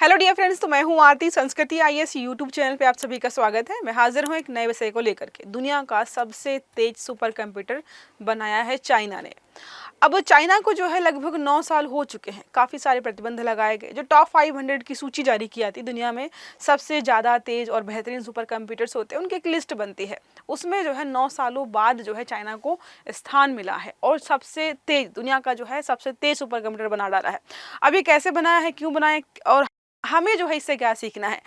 Hello dear friends, तो मैं हूं आरती। संस्कृति आईएएस यूट्यूब चैनल पे आप सभी का स्वागत है। मैं हाजिर हूं एक नए विषय को लेकर के। दुनिया का सबसे तेज सुपर कंप्यूटर बनाया है चाइना ने। अब चाइना को जो है लगभग 9 साल हो चुके हैं। काफ़ी सारे प्रतिबंध लगाए गए। जो टॉप 500 की सूची जारी की जाती है दुनिया में सबसे ज़्यादा तेज और बेहतरीन सुपर कंप्यूटर्स होते हैं, उनकी एक लिस्ट बनती है। उसमें जो है 9 सालों बाद जो है चाइना को स्थान मिला है और सबसे तेज दुनिया का जो है सबसे तेज सुपर कंप्यूटर बना डाला है। अब ये कैसे बनाया है, क्यों बनाया है और हमें जो है इससे क्या सीखना है।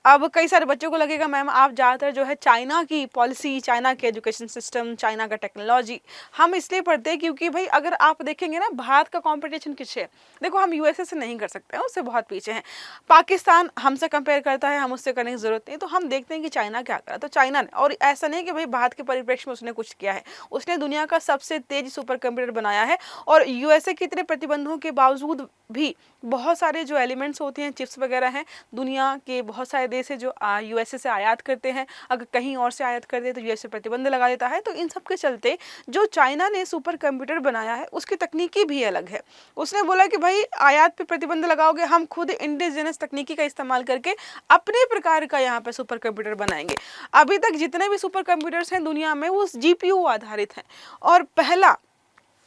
अब कई सारे बच्चों को लगेगा मैम आप ज़्यादातर जो है चाइना की पॉलिसी, चाइना के एजुकेशन सिस्टम, चाइना का टेक्नोलॉजी हम इसलिए पढ़ते हैं क्योंकि भाई अगर आप देखेंगे ना भारत का कंपटीशन किससे है। देखो हम यूएसए से नहीं कर सकते हैं, उससे बहुत पीछे हैं। पाकिस्तान हमसे कंपेयर करता है, हम उससे करने की ज़रूरत नहीं। तो हम देखते हैं कि चाइना क्या करा। तो चाइना ने, और ऐसा नहीं कि भाई भारत के परिप्रेक्ष्य में उसने कुछ किया है, उसने दुनिया का सबसे तेज सुपर कंप्यूटर बनाया है। और यूएसए के इतने प्रतिबंधों के बावजूद भी बहुत सारे जो एलिमेंट्स होते हैं, चिप्स वगैरह हैं, दुनिया के बहुत सारे देश है जो यूएसए से आयात करते हैं। अगर कहीं और से आयात करते हैं तो यूएसए प्रतिबंध लगा देता है। तो इन सब के चलते जो चाइना ने सुपर कंप्यूटर बनाया है उसकी तकनीकी भी अलग है। उसने बोला कि भाई आयात पे प्रतिबंध लगाओगे, हम खुद इंडिजिनस तकनीकी का इस्तेमाल करके अपने प्रकार का यहाँ पे सुपर कंप्यूटर बनाएंगे। अभी तक जितने भी सुपर कंप्यूटर्स हैं दुनिया में वो जीपीयू आधारित हैं, और पहला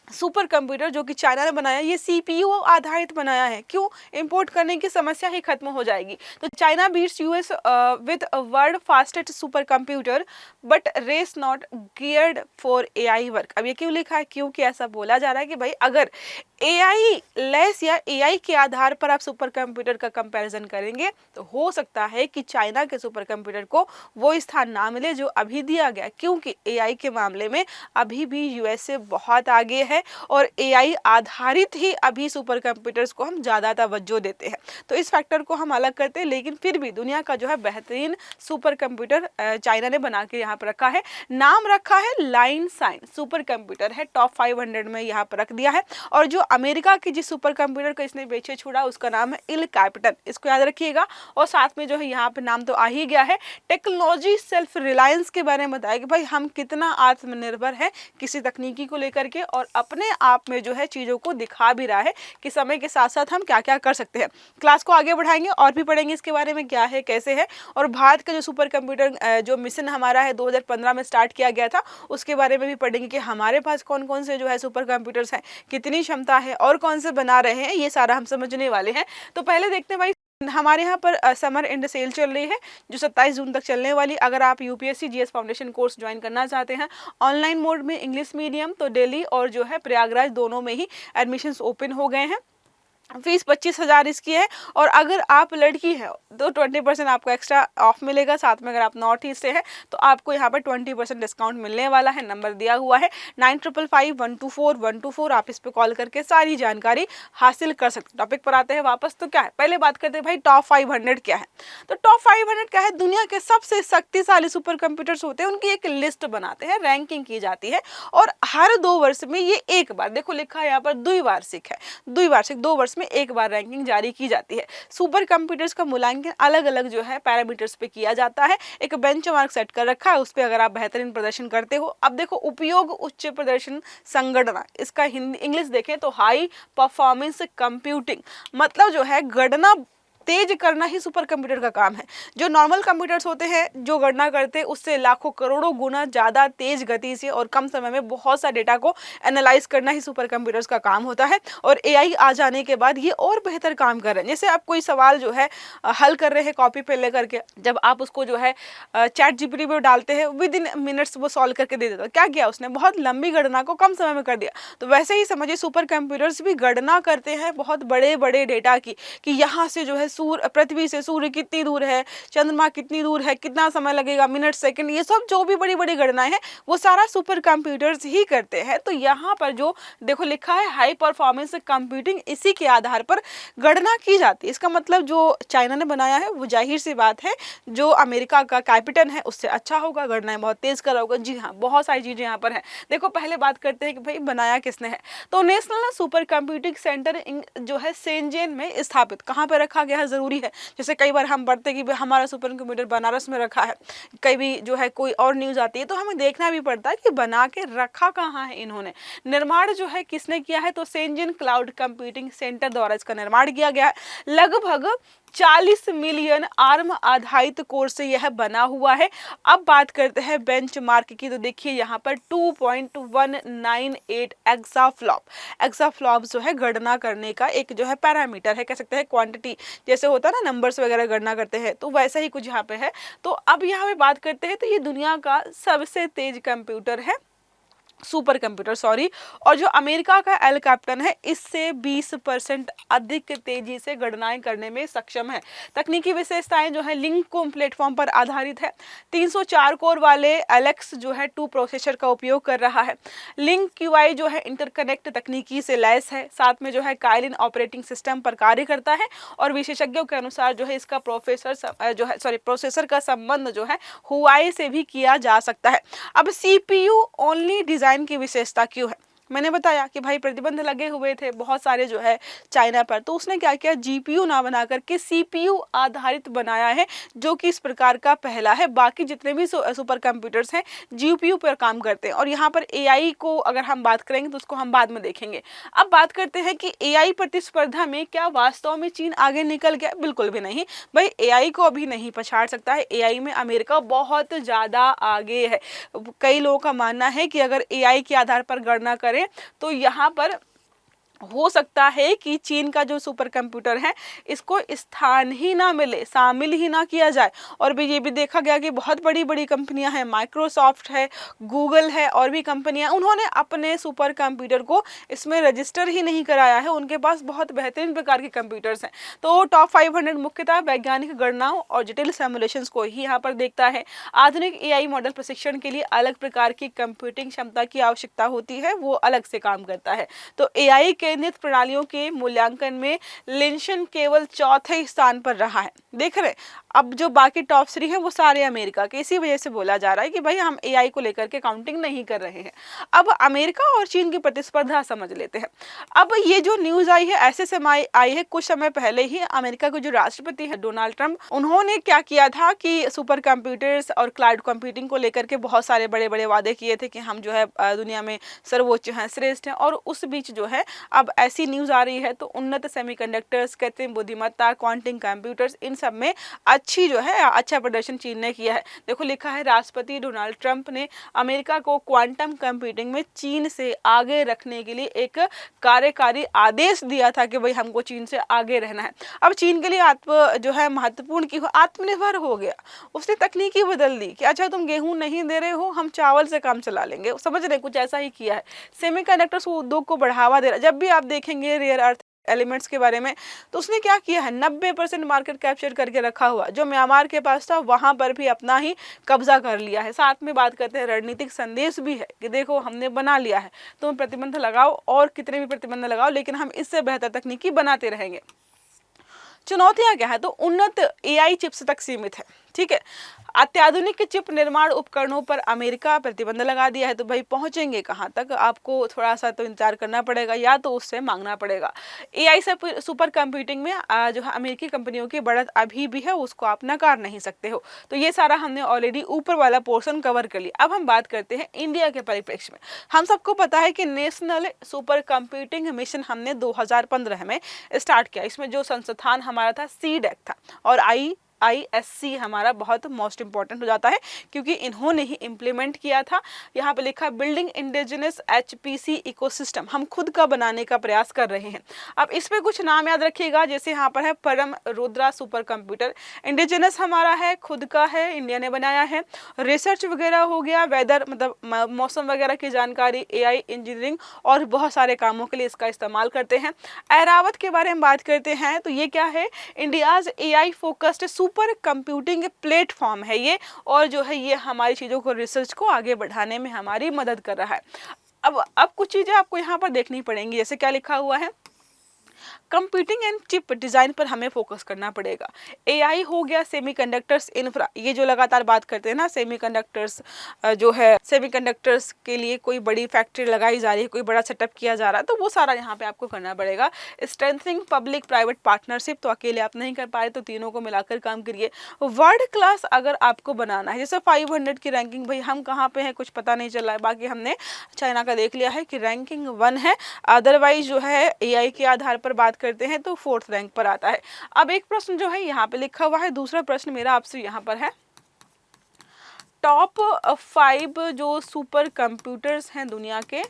सुपर कंप्यूटर जो कि चाइना ने बनाया ये सीपीयू आधारित बनाया है। क्यों? इंपोर्ट करने की समस्या ही खत्म हो जाएगी। तो China beats US with world fastest super computer but race not geared for AI work. अब ये क्यों लिखा है? क्योंकि ऐसा बोला जा रहा है कि भाई अगर एआई लेस या एआई के आधार पर आप सुपर कंप्यूटर का कंपैरिजन करेंगे तो हो सकता है कि चाइना के सुपर कंप्यूटर को वो स्थान ना मिले जो अभी दिया गया, क्योंकि एआई के मामले में अभी भी यूएसए बहुत आगे है और एआई आधारित ही अभी सुपर कंप्यूटर्स को हम ज़्यादा तवज्जो देते हैं। तो इस फैक्टर को हम अलग करते हैं, लेकिन फिर भी दुनिया का जो है बेहतरीन सुपर कंप्यूटर चाइना ने बना के यहाँ पर रखा है। नाम रखा है लाइन साइन सुपर कंप्यूटर है, टॉप 500 में यहाँ पर रख दिया है। और जो अमेरिका की जिस सुपर कंप्यूटर को इसने बेचे छोड़ा उसका नाम है इल कैपिटन, इसको याद रखिएगा। और साथ में जो है यहाँ पे नाम तो आ ही गया है। टेक्नोलॉजी सेल्फ रिलायंस के बारे में बताया कि भाई हम कितना आत्मनिर्भर है किसी तकनीकी को लेकर के, और अपने आप में जो है चीज़ों को दिखा भी रहा है कि समय के साथ साथ हम क्या क्या कर सकते हैं। क्लास को आगे बढ़ाएंगे और भी पढ़ेंगे इसके बारे में क्या है कैसे है। और भारत का जो सुपर कंप्यूटर जो मिशन हमारा है 2015 में स्टार्ट किया गया था उसके बारे में भी पढ़ेंगे कि हमारे पास कौन कौन से जो है सुपर कंप्यूटर्स हैं, कितनी क्षमता है और कौन से बना रहे हैं, ये सारा हम समझने वाले हैं। तो पहले देखते हैं भाई हमारे यहाँ पर समर एंड सेल चल रही है जो 27 जून तक चलने वाली। अगर आप UPSC GS foundation course join करना चाहते हैं ऑनलाइन मोड में इंग्लिश मीडियम, तो दिल्ली और जो है प्रयागराज दोनों में ही एडमिशन्स ओपन हो गए हैं। फीस 25,000 इसकी है। और अगर आप लड़की है तो 20% आपको एक्स्ट्रा ऑफ मिलेगा। साथ में अगर आप नॉर्थ ईस्ट से है तो आपको यहाँ पर 20% डिस्काउंट मिलने वाला है। नंबर दिया हुआ है 9555124124। आप इस पर कॉल करके सारी जानकारी हासिल कर सकते हैं। टॉपिक पर आते हैं वापस। तो क्या है, पहले बात करते हैं भाई टॉप 500 क्या है। तो टॉप 500 क्या है, दुनिया के सबसे शक्तिशाली सुपर कंप्यूटर्स होते हैं उनकी एक लिस्ट बनाते हैं, रैंकिंग की जाती है। और हर 2 वर्ष में ये एक बार, देखो लिखा है यहाँ पर द्विवार्षिक है, द्विवार्षिक 2 वर्ष में एक बार रैंकिंग जारी की जाती है। सुपर कंप्यूटर्स का मूल्यांकन अलग अलग जो है पैरामीटर्स पे किया जाता है। एक बेंचमार्क सेट कर रखा है, उस पर अगर आप बेहतरीन प्रदर्शन करते हो। अब देखो उपयोग उच्च प्रदर्शन संगणना, इसका हिंदी इंग्लिश देखें तो हाई परफॉर्मेंस कंप्यूटिंग, मतलब जो है गणना तेज करना ही सुपर कंप्यूटर का काम है। जो नॉर्मल कंप्यूटर्स होते हैं जो गणना करते हैं उससे लाखों करोड़ों गुना ज़्यादा तेज गति से और कम समय में बहुत सा डेटा को एनालाइज करना ही सुपर कंप्यूटर्स का काम होता है। और एआई आ जाने के बाद ये और बेहतर काम कर रहे हैं। जैसे आप कोई सवाल जो है हल कर रहे हैं कॉपी पे लेकर के, जब आप उसको जो है चैट जीपीटी में डालते हैं विद इन मिनट्स वो सॉल्व करके दे देता है। क्या किया उसने, बहुत लंबी गणना को कम समय में कर दिया। तो वैसे ही समझिए सुपर कंप्यूटर्स भी गणना करते हैं बहुत बड़े बड़े डेटा की, कि यहाँ से जो है पृथ्वी से सूर्य कितनी दूर है, चंद्रमा कितनी दूर है, कितना समय लगेगा, मिनट सेकंड, ये सब जो भी बड़ी बड़ी गणनाएं हैं वो सारा सुपर कंप्यूटर्स ही करते हैं। तो यहाँ पर जो देखो लिखा है हाई परफॉर्मेंस कंप्यूटिंग, इसी के आधार पर गणना की जाती है। इसका मतलब जो चाइना ने बनाया है वो जाहिर सी बात है जो अमेरिका का कैपिटन है उससे अच्छा होगा, गणनाएं बहुत तेज कर होगा। जी हाँ, बहुत सारी चीजें यहाँ पर है। देखो पहले बात करते हैं कि भाई बनाया किसने है। तो नेशनल सुपर कंप्यूटिंग सेंटर जो है शेंजेन में स्थापित, कहाँ पर रखा गया है जरूरी है। जैसे कई बार हम पढ़ते कि हमारा सुपर कंप्यूटर बनारस में रखा है, कई भी जो है कोई और न्यूज आती है तो हमें देखना भी पड़ता है कि बना के रखा कहाँ है इन्होंने। निर्माण जो है किसने किया है, तो शेंजेन क्लाउड कंप्यूटिंग सेंटर द्वारा इसका निर्माण किया गया है। लगभग 40 मिलियन आर्म आधारित कोर से यह बना हुआ है। अब बात करते हैं बेंचमार्क की, तो देखिए यहाँ पर 2.198 एक्साफ्लॉप जो है गणना करने का एक जो है पैरामीटर है, कह सकते हैं क्वांटिटी, जैसे होता है ना नंबर्स वगैरह गणना करते हैं, तो वैसा ही कुछ यहाँ पे है। तो अब यहाँ पे बात करते हैं, तो ये दुनिया का सबसे तेज कंप्यूटर है, सुपर कंप्यूटर सॉरी, और जो अमेरिका का एल कैप्टन है इससे 20% अधिक तेजी से गणनाएं करने में सक्षम है। तकनीकी विशेषताएं जो है लिंकन प्लेटफॉर्म पर आधारित है। 304 कोर वाले एलेक्स जो है 2 प्रोसेसर का उपयोग कर रहा है। लिंक क्यूआई जो है इंटरकनेक्ट तकनीकी से लैस है, साथ में जो है काइलिन ऑपरेटिंग सिस्टम पर कार्य करता है, और विशेषज्ञों के अनुसार जो है इसका प्रोसेसर का संबंध जो है हुआई से भी किया जा सकता है। अब सीपीयू ओनली डिजाइन की विशेषता क्यों है? मैंने बताया कि भाई प्रतिबंध लगे हुए थे बहुत सारे जो है चाइना पर, तो उसने क्या किया, जीपीयू ना बना करके सीपीयू आधारित बनाया है, जो कि इस प्रकार का पहला है। बाकी जितने भी सुपर कंप्यूटर्स हैं जीपीयू पर काम करते हैं। और यहाँ पर एआई को अगर हम बात करेंगे तो उसको हम बाद में देखेंगे। अब बात करते हैं कि एआई प्रतिस्पर्धा में क्या वास्तव में चीन आगे निकल गया? बिल्कुल भी नहीं भाई, एआई को अभी नहीं पछाड़ सकता है। एआई में अमेरिका बहुत ज़्यादा आगे है। कई लोगों का मानना है कि अगर एआई के आधार पर गणना करें तो यहाँ पर हो सकता है कि चीन का जो सुपर कंप्यूटर है इसको स्थान ही ना मिले, शामिल ही ना किया जाए। और भी ये भी देखा गया कि बहुत बड़ी बड़ी कंपनियां हैं, माइक्रोसॉफ्ट है, गूगल है, और भी कंपनियां, उन्होंने अपने सुपर कंप्यूटर को इसमें रजिस्टर ही नहीं कराया है। उनके पास बहुत बेहतरीन प्रकार के कंप्यूटर्स हैं। तो टॉप 500 मुख्यतः वैज्ञानिक गणनाओं और जटिल सिमुलेशंस को ही यहाँ पर देखता है। आधुनिक एआई मॉडल प्रशिक्षण के लिए अलग प्रकार की कंप्यूटिंग क्षमता की आवश्यकता होती है, वो अलग से काम करता है। तो एआई केंद्रित प्रणालियों के मूल्यांकन में लिंशन केवल चौथे स्थान पर रहा है। देख रहे, अब जो बाकी टॉप 3 है वो सारे अमेरिका के, इसी वजह से बोला जा रहा है कि भाई हम एआई को लेकर के काउंटिंग नहीं कर रहे हैं। अब अमेरिका और चीन की प्रतिस्पर्धा समझ लेते हैं। अब ये जो न्यूज आई है ऐसे समय आई है, कुछ समय पहले ही अमेरिका के जो राष्ट्रपति है डोनाल्ड ट्रंप, उन्होंने क्या किया था कि सुपर कंप्यूटर्स और क्लाउड कंप्यूटिंग को लेकर के बहुत सारे बड़े बड़े वादे किए थे कि हम जो है दुनिया में सर्वोच्च हैं, श्रेष्ठ हैं। और उस बीच जो है अब ऐसी न्यूज आ रही है, तो उन्नत सेमीकंडक्टर्स, कृत्रिम बुद्धिमत्ता, क्वांटम कंप्यूटर्स, इन सब में अच्छी जो है अच्छा प्रदर्शन चीन ने किया है। देखो लिखा है राष्ट्रपति डोनाल्ड ट्रंप ने अमेरिका को क्वांटम कंप्यूटिंग में चीन से आगे रखने के लिए एक कार्यकारी आदेश दिया था कि भाई हमको चीन से आगे रहना है। अब चीन के लिए जो है महत्वपूर्ण की आत्मनिर्भर हो गया। उसने तकनीकी बदल दी कि अच्छा तुम गेहूं नहीं दे रहे हो, हम चावल से काम चला लेंगे। समझ रहे, कुछ ऐसा ही किया है। सेमीकंडक्टर्स उद्योग को बढ़ावा दे रहा है। जब भी आप देखेंगे रेयर अर्थ एलिमेंट्स के बारे में, तो उसने क्या किया है, 90% मार्केट कैप्चर करके रखा हुआ। जो म्यांमार के पास था वहां पर भी अपना ही कब्जा कर लिया है। साथ में बात करते हैं रणनीतिक संदेश भी है कि देखो हमने बना लिया है, तुम प्रतिबंध लगाओ और कितने भी प्रतिबंध लगाओ, लेकिन हम इससे बेहतर तकनीकी बनाते रहेंगे। चुनौतियां क्या है, तो उन्नत एआई चिप्स तक सीमित है। ठीक है, अत्याधुनिक चिप निर्माण उपकरणों पर अमेरिका प्रतिबंध लगा दिया है। तो भाई पहुंचेंगे कहां तक, आपको थोड़ा सा तो इंतजार करना पड़ेगा या तो उससे मांगना पड़ेगा। एआई से सुपर कंप्यूटिंग में जो है अमेरिकी कंपनियों की बढ़त अभी भी है, उसको आप नकार नहीं सकते हो। तो ये सारा हमने ऑलरेडी ऊपर वाला पोर्शन कवर कर लिया। अब हम बात करते हैं इंडिया के परिप्रेक्ष्य में। हम सबको पता है कि नेशनल सुपर कंप्यूटिंग मिशन हमने 2015 में स्टार्ट किया। इसमें जो संस्थान हमारा था सीडेक था, और IISC हमारा बहुत मोस्ट इंपॉर्टेंट हो जाता है क्योंकि इन्होंने ही इम्प्लीमेंट किया था। यहाँ पे लिखा बिल्डिंग इंडिजिनस HPC इकोसिस्टम, हम खुद का बनाने का प्रयास कर रहे हैं। अब इस पे कुछ नाम याद रखिएगा, जैसे यहाँ पर है परम रुद्रा सुपर कंप्यूटर। इंडिजिनस हमारा है, खुद का है, इंडिया ने बनाया है। रिसर्च वगैरह हो गया, वेदर मतलब मौसम वगैरह की जानकारी, AI इंजीनियरिंग और बहुत सारे कामों के लिए इसका इस्तेमाल करते हैं। ऐरावत के बारे में बात करते हैं तो ये क्या है, India's AI focused super computing platform है ये, और जो है ये हमारी चीज़ों को रिसर्च को आगे बढ़ाने में हमारी मदद कर रहा है। अब कुछ चीज़ें आपको यहाँ पर देखनी पड़ेंगी, जैसे क्या लिखा हुआ है, कंप्यूटिंग एंड चिप डिज़ाइन पर हमें फोकस करना पड़ेगा। AI हो गया, सेमीकंडक्टर्स इंफ्रा, ये जो लगातार बात करते हैं ना, सेमीकंडक्टर्स जो है, सेमीकंडक्टर्स के लिए कोई बड़ी फैक्ट्री लगाई जा रही है, कोई बड़ा सेटअप किया जा रहा है, तो वो सारा यहाँ पे आपको करना पड़ेगा। स्ट्रेंथनिंग पब्लिक प्राइवेट पार्टनरशिप, तो अकेले आप नहीं कर पाए, तो तीनों को मिलाकर काम करिए। वर्ल्ड क्लास अगर आपको बनाना है, जैसे 500 की रैंकिंग, भाई हम कहाँ पे हैं कुछ पता नहीं चल रहा है। बाकी हमने चाइना का देख लिया है कि रैंकिंग 1 है। अदरवाइज जो है AI के आधार पर बात करते हैं तो 4th रैंक पर आता है। अब एक प्रश्न जो है यहाँ पे लिखा हुआ है, दूसरा प्रश्न मेरा आपसे यहाँ पर है, टॉप 5 जो सुपर कंप्यूटर्स हैं दुनिया के,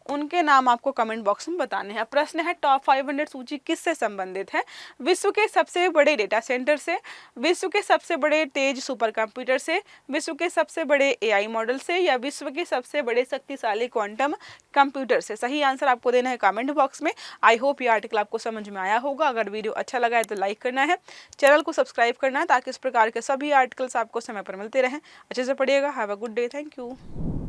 उनके नाम आपको कमेंट बॉक्स में बताने हैं। प्रश्न है टॉप 500 सूची किससे संबंधित है? विश्व के सबसे बड़े डेटा सेंटर से, विश्व के सबसे बड़े तेज सुपर कंप्यूटर से, विश्व के सबसे बड़े एआई मॉडल से, या विश्व के सबसे बड़े शक्तिशाली क्वांटम कंप्यूटर से? सही आंसर आपको देना है कमेंट बॉक्स में। आई होप ये आर्टिकल आपको समझ में आया होगा। अगर वीडियो अच्छा लगा है तो लाइक करना है, चैनल को सब्सक्राइब करना है ताकि इस प्रकार के सभी आर्टिकल्स आपको समय पर मिलते रहें। अच्छे से पढ़िएगा। Have a good day. Thank you.